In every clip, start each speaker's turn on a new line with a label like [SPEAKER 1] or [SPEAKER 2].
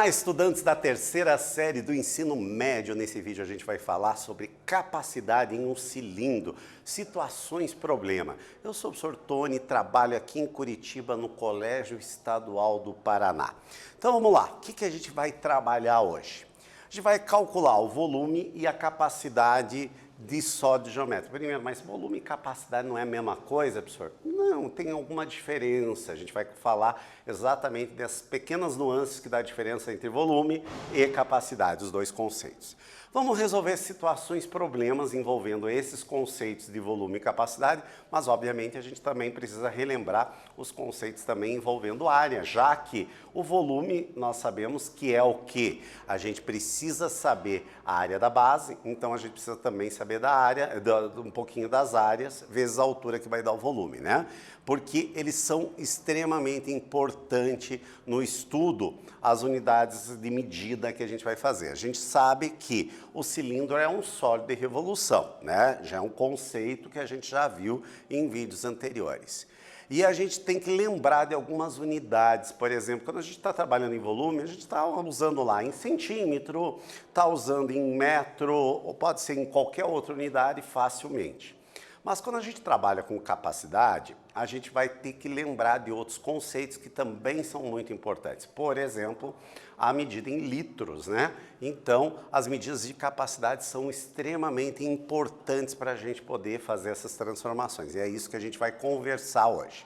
[SPEAKER 1] Olá, estudantes da terceira série do ensino médio. Nesse vídeo a gente vai falar sobre capacidade em um cilindro, situações problema. Eu sou o professor Tony, trabalho aqui em Curitiba no Colégio Estadual do Paraná. Então vamos lá, o que a gente vai trabalhar hoje? A gente vai calcular o volume e a capacidade de sólido geométrico. Primeiro, mas volume e capacidade não é a mesma coisa, professor? Não, tem alguma diferença. A gente vai falar exatamente das pequenas nuances que dá a diferença entre volume e capacidade, os dois conceitos. Vamos resolver situações, problemas envolvendo esses conceitos de volume e capacidade, mas obviamente a gente também precisa relembrar os conceitos também envolvendo área, já que o volume nós sabemos que é o que? A gente precisa saber a área da base, então a gente precisa também saber da área, um pouquinho das áreas, vezes a altura que vai dar o volume, né? Porque eles são extremamente importantes no estudo, as unidades de medida que a gente vai fazer. A gente sabe que o cilindro é um sólido de revolução, né? Já é um conceito que a gente já viu em vídeos anteriores. E a gente tem que lembrar de algumas unidades, por exemplo, quando a gente está trabalhando em volume, a gente está usando lá em centímetro, está usando em metro, ou pode ser em qualquer outra unidade facilmente. Mas quando a gente trabalha com capacidade, a gente vai ter que lembrar de outros conceitos que também são muito importantes. Por exemplo, a medida em litros, né? Então, as medidas de capacidade são extremamente importantes para a gente poder fazer essas transformações. E é isso que a gente vai conversar hoje.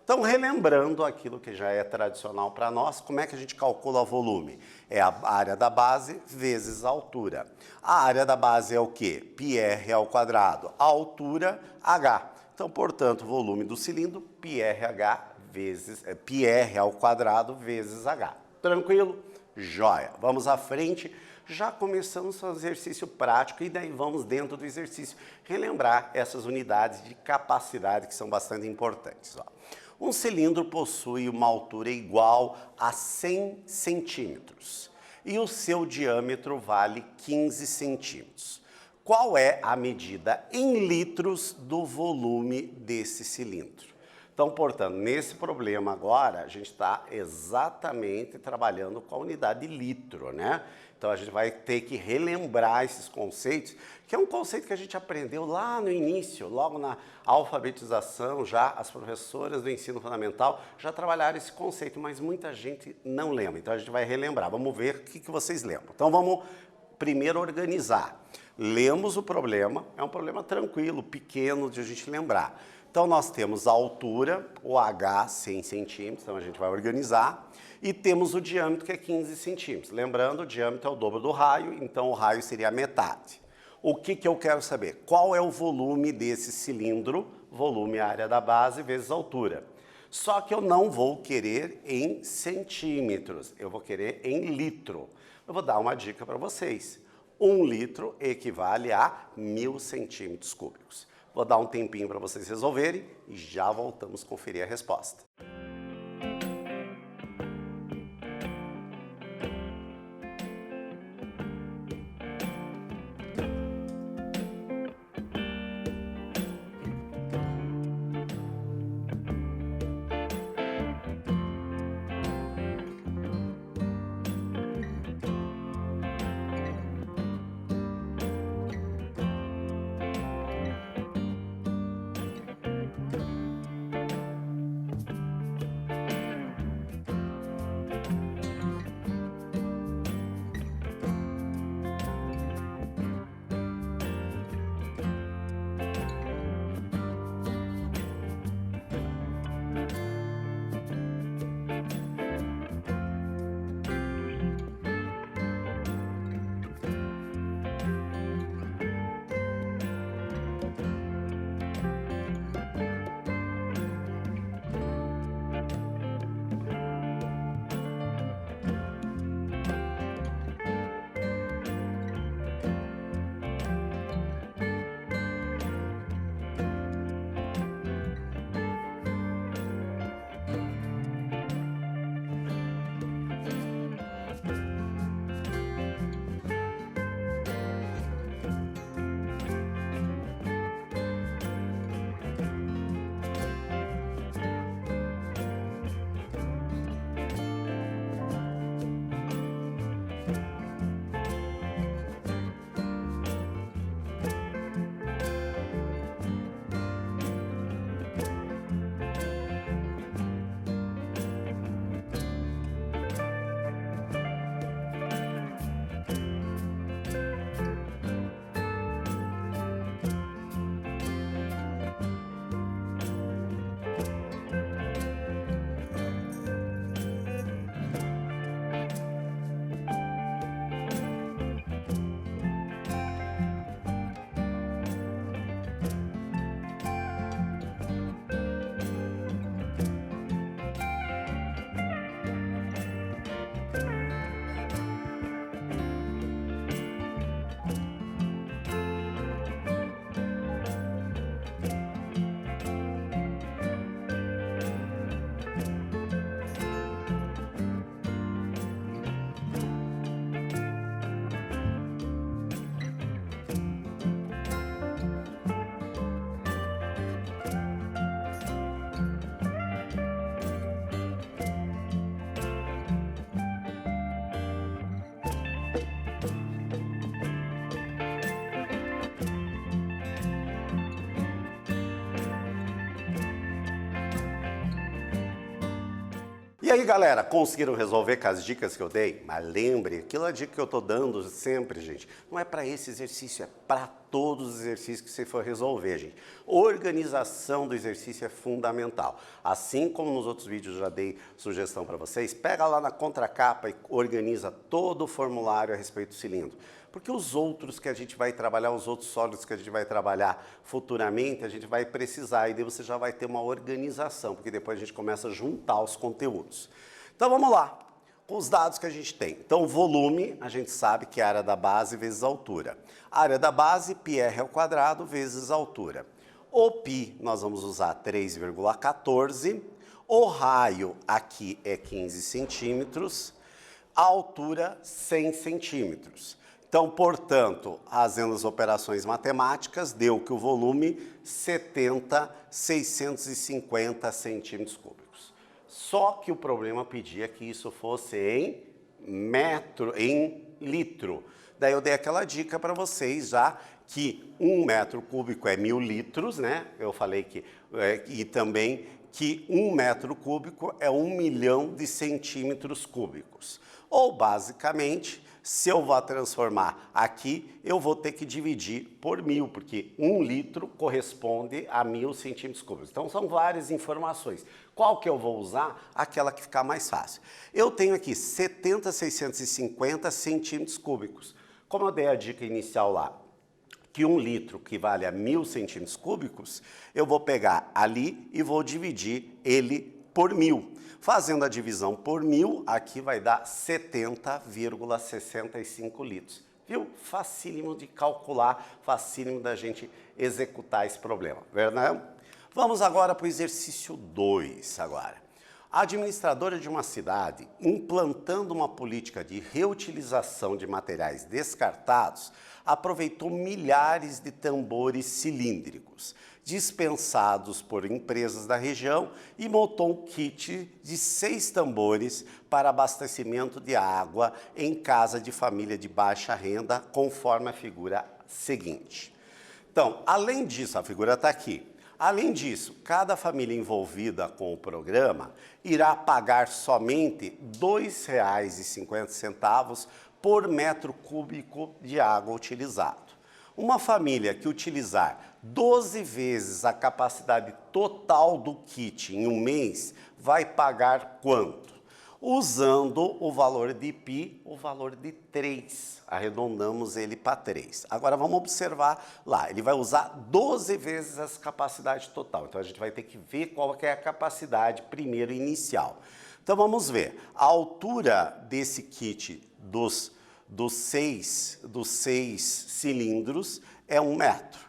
[SPEAKER 1] Então, relembrando aquilo que já é tradicional para nós, como é que a gente calcula o volume? É a área da base vezes a altura. A área da base é o quê? πr ao quadrado. A altura, h. Então, portanto, o volume do cilindro, πr ao quadrado vezes h. Tranquilo? Joia. Vamos à frente. Já começamos o exercício prático e daí vamos dentro do exercício relembrar essas unidades de capacidade que são bastante importantes. Ó. Um cilindro possui uma altura igual a 100 centímetros e o seu diâmetro vale 15 centímetros. Qual é a medida em litros do volume desse cilindro? Então, portanto, nesse problema agora, a gente está exatamente trabalhando com a unidade de litro, né? Então, a gente vai ter que relembrar esses conceitos, que é um conceito que a gente aprendeu lá no início, logo na alfabetização, já as professoras do ensino fundamental já trabalharam esse conceito, mas muita gente não lembra. Então, a gente vai relembrar. Vamos ver o que vocês lembram. Então, vamos primeiro organizar. Lemos o problema, é um problema tranquilo, pequeno de a gente lembrar. Então, nós temos a altura, o h, 100 centímetros, então a gente vai organizar, e temos o diâmetro, que é 15 centímetros. Lembrando, o diâmetro é o dobro do raio, então o raio seria a metade. O que eu quero saber? Qual é o volume desse cilindro? Volume é a área da base vezes a altura. Só que eu não vou querer em centímetros, eu vou querer em litro. Eu vou dar uma dica para vocês. 1 litro equivale a 1000 centímetros cúbicos. Vou dar um tempinho para vocês resolverem e já voltamos a conferir a resposta. E aí, galera, conseguiram resolver com as dicas que eu dei? Mas lembre, aquela dica que eu tô dando sempre, gente, não é para esse exercício, é para todos os exercícios que você for resolver, gente. Organização do exercício é fundamental. Assim como nos outros vídeos eu já dei sugestão para vocês, pega lá na contracapa e organiza todo o formulário a respeito do cilindro. Porque os outros que a gente vai trabalhar, os outros sólidos que a gente vai trabalhar futuramente, a gente vai precisar, e daí você já vai ter uma organização, porque depois a gente começa a juntar os conteúdos. Então vamos lá, com os dados que a gente tem. Então volume, a gente sabe que é a área da base vezes a altura. A área da base, πr² vezes a altura. O π, nós vamos usar 3,14. O raio aqui é 15 centímetros. A altura, 100 centímetros. Então, portanto, fazendo as operações matemáticas, deu que o volume 70,650 centímetros cúbicos. Só que o problema pedia que isso fosse em litro. Daí eu dei aquela dica para vocês já que 1 metro cúbico é 1000 litros, né? Eu falei que, e também que 1 metro cúbico é 1 milhão de centímetros cúbicos. Ou, basicamente, se eu vou transformar aqui, eu vou ter que dividir por 1000, porque 1 litro corresponde a 1000 centímetros cúbicos. Então, são várias informações. Qual que eu vou usar? Aquela que ficar mais fácil. Eu tenho aqui 70,650 centímetros cúbicos. Como eu dei a dica inicial lá, que 1 litro equivale a 1000 centímetros cúbicos, eu vou pegar ali e vou dividir ele por 1000. Fazendo a divisão por 1000, aqui vai dar 70,65 litros. Viu? Facílimo de calcular, facílimo da gente executar esse problema, verdade? Vamos agora para o exercício 2 agora. A administradora de uma cidade, implantando uma política de reutilização de materiais descartados, aproveitou milhares de tambores cilíndricos, dispensados por empresas da região, e montou um kit de 6 tambores para abastecimento de água em casa de família de baixa renda, conforme a figura seguinte. Então, além disso, a figura está aqui. Além disso, cada família envolvida com o programa irá pagar somente R$ 2,50 por metro cúbico de água utilizado. Uma família que utilizar 12 vezes a capacidade total do kit em um mês vai pagar quanto? Usando o valor de π, o valor de 3. Arredondamos ele para 3. Agora vamos observar lá, ele vai usar 12 vezes essa capacidade total. Então a gente vai ter que ver qual que é a capacidade primeiro inicial. Então vamos ver, a altura desse kit dos 6 cilindros é 1 metro.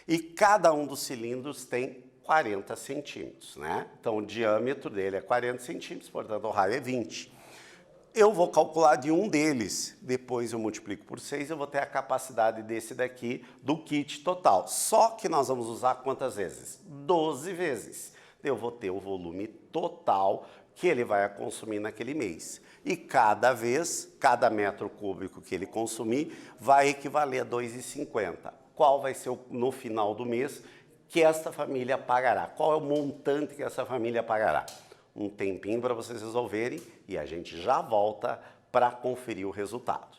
[SPEAKER 1] E cada um dos cilindros tem 40 centímetros, né? Então, o diâmetro dele é 40 centímetros, portanto, o raio é 20. Eu vou calcular de um deles, depois eu multiplico por 6, eu vou ter a capacidade desse daqui, do kit total. Só que nós vamos usar quantas vezes? 12 vezes. Eu vou ter o volume total que ele vai consumir naquele mês. E cada vez, cada metro cúbico que ele consumir, vai equivaler a R$ 2,50. Qual vai ser no final do mês que esta família pagará? Qual é o montante que essa família pagará? Um tempinho para vocês resolverem e a gente já volta para conferir o resultado.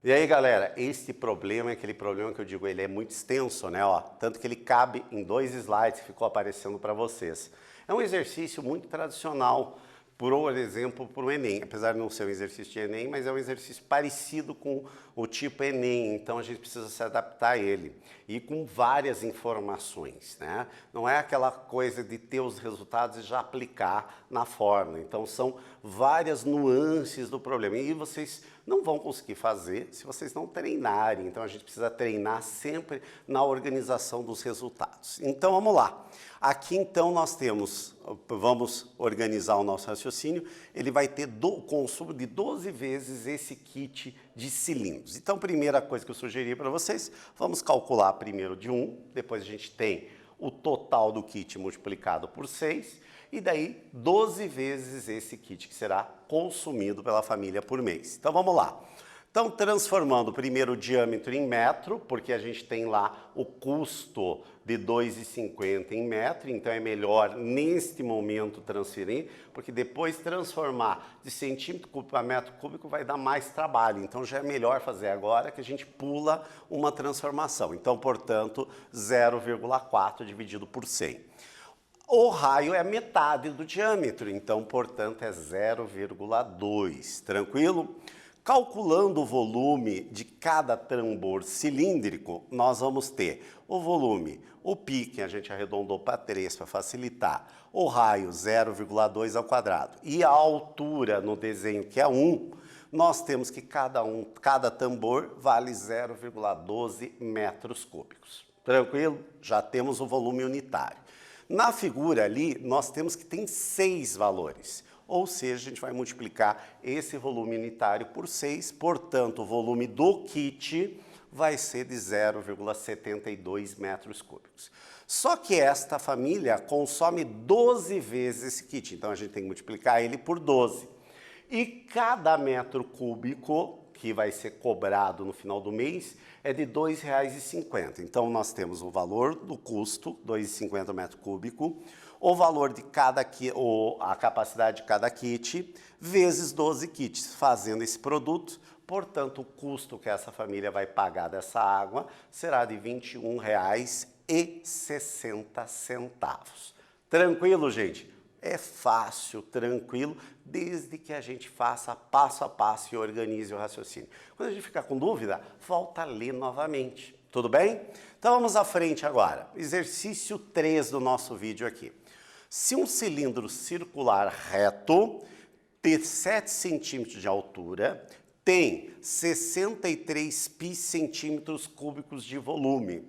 [SPEAKER 1] E aí, galera, este problema é aquele problema que eu digo, ele é muito extenso, né? Ó, tanto que ele cabe em 2 slides que ficou aparecendo para vocês. É um exercício muito tradicional, por exemplo, para o Enem. Apesar de não ser um exercício de Enem, mas é um exercício parecido com o tipo Enem, então a gente precisa se adaptar a ele. E com várias informações, né? Não é aquela coisa de ter os resultados e já aplicar na fórmula. Então são várias nuances do problema. E vocês não vão conseguir fazer se vocês não treinarem. Então a gente precisa treinar sempre na organização dos resultados. Então vamos lá. Aqui então nós temos, vamos organizar o nosso raciocínio, ele vai ter o consumo de 12 vezes esse kit de cilindros. Então, primeira coisa que eu sugeri para vocês, vamos calcular primeiro de 1, depois a gente tem o total do kit multiplicado por 6, e daí 12 vezes esse kit que será consumido pela família por mês. Então vamos lá. Então, transformando primeiro o diâmetro em metro, porque a gente tem lá o custo de R$ 2,50 em metro, então é melhor neste momento transferir, porque depois transformar de centímetro cúbico para metro cúbico vai dar mais trabalho. Então já é melhor fazer agora que a gente pula uma transformação. Então, portanto, 0,4 dividido por 100. O raio é metade do diâmetro, então, portanto, é 0,2. Tranquilo? Calculando o volume de cada tambor cilíndrico, nós vamos ter o volume, o π, que a gente arredondou para 3 para facilitar, o raio 0,2 ao quadrado e a altura no desenho, que é 1, nós temos que cada tambor vale 0,12 metros cúbicos. Tranquilo? Já temos o volume unitário. Na figura ali, nós temos que tem 6 valores. Ou seja, a gente vai multiplicar esse volume unitário por 6, portanto, o volume do kit vai ser de 0,72 metros cúbicos. Só que esta família consome 12 vezes esse kit, então a gente tem que multiplicar ele por 12. E cada metro cúbico que vai ser cobrado no final do mês é de R$ 2,50. Então, nós temos o valor do custo, R$ 2,50 metro cúbico, o valor de a capacidade de cada kit, vezes 12 kits, fazendo esse produto. Portanto, o custo que essa família vai pagar dessa água será de R$ 21,60. Tranquilo, gente? É fácil, tranquilo, desde que a gente faça passo a passo e organize o raciocínio. Quando a gente ficar com dúvida, volta a ler novamente. Tudo bem? Então vamos à frente agora. Exercício 3 do nosso vídeo aqui. Se um cilindro circular reto de 7 centímetros de altura tem 63 pi centímetros cúbicos de volume,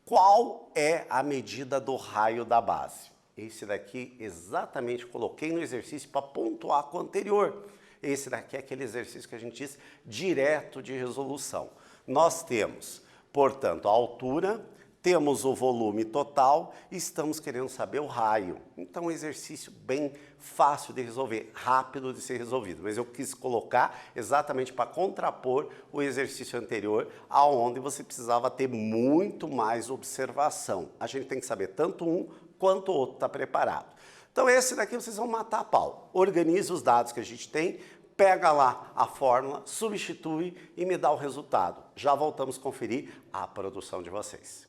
[SPEAKER 1] qual é a medida do raio da base? Esse daqui exatamente coloquei no exercício para pontuar com o anterior. Esse daqui é aquele exercício que a gente diz direto de resolução. Nós temos, portanto, a altura, temos o volume total e estamos querendo saber o raio. Então, um exercício bem fácil de resolver, rápido de ser resolvido. Mas eu quis colocar exatamente para contrapor o exercício anterior, aonde você precisava ter muito mais observação. A gente tem que saber tanto um quanto o outro está preparado. Então, esse daqui vocês vão matar a pau. Organize os dados que a gente tem, pega lá a fórmula, substitui e me dá o resultado. Já voltamos a conferir a produção de vocês.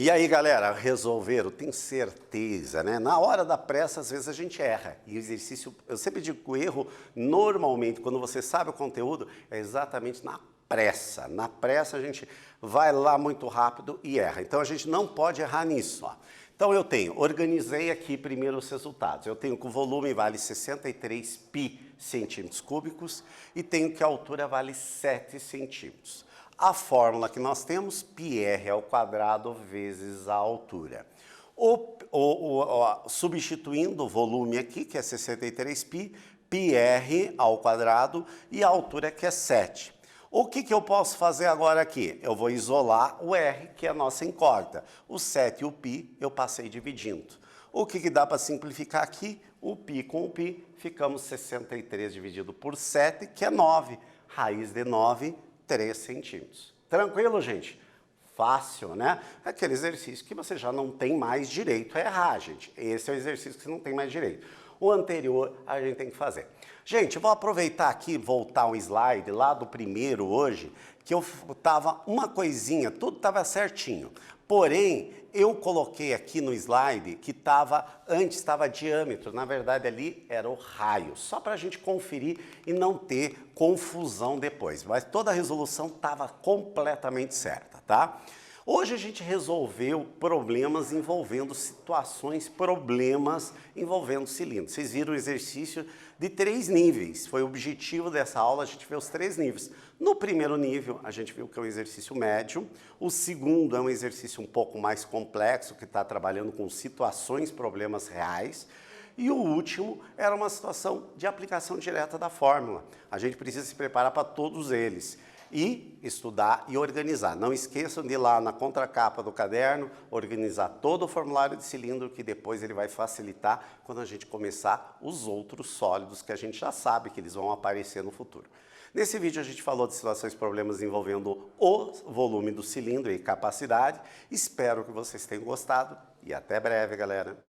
[SPEAKER 1] E aí, galera, resolveram? Tenho certeza, né? Na hora da pressa, às vezes a gente erra. E o exercício, eu sempre digo que o erro, normalmente, quando você sabe o conteúdo, é exatamente na pressa. Na pressa, a gente vai lá muito rápido e erra. Então, a gente não pode errar nisso, ó. Então, organizei aqui primeiro os resultados. Eu tenho que o volume vale 63 pi centímetros cúbicos e tenho que a altura vale 7 centímetros. A fórmula que nós temos, πr ao quadrado vezes a altura. Substituindo o volume aqui, que é 63π, πr ao quadrado, e a altura que é 7. O que eu posso fazer agora aqui? Eu vou isolar o r, que é a nossa incógnita. O 7 e o π eu passei dividindo. O que dá para simplificar aqui? O π com o π, ficamos 63 dividido por 7, que é 9. Raiz de 9, 3 centímetros. Tranquilo, gente? Fácil, né? Aquele exercício que você já não tem mais direito a errar, gente. Esse é o exercício que você não tem mais direito. O anterior a gente tem que fazer. Gente, eu vou aproveitar aqui, voltar um slide lá do primeiro hoje, que eu tava uma coisinha, tudo estava certinho. Porém, eu coloquei aqui no slide que antes estava diâmetro, na verdade ali era o raio, só para a gente conferir e não ter confusão depois. Mas toda a resolução estava completamente certa, tá? Hoje a gente resolveu problemas envolvendo problemas envolvendo cilindros. Vocês viram o exercício de 3 níveis. Foi o objetivo dessa aula, a gente ver os 3 níveis. No primeiro nível, a gente viu que é um exercício médio. O segundo é um exercício um pouco mais complexo, que está trabalhando com situações, problemas reais. E o último era uma situação de aplicação direta da fórmula. A gente precisa se preparar para todos eles. E estudar e organizar. Não esqueçam de ir lá na contracapa do caderno, organizar todo o formulário de cilindro, que depois ele vai facilitar quando a gente começar os outros sólidos, que a gente já sabe que eles vão aparecer no futuro. Nesse vídeo a gente falou de situações e problemas envolvendo o volume do cilindro e capacidade. Espero que vocês tenham gostado e até breve, galera!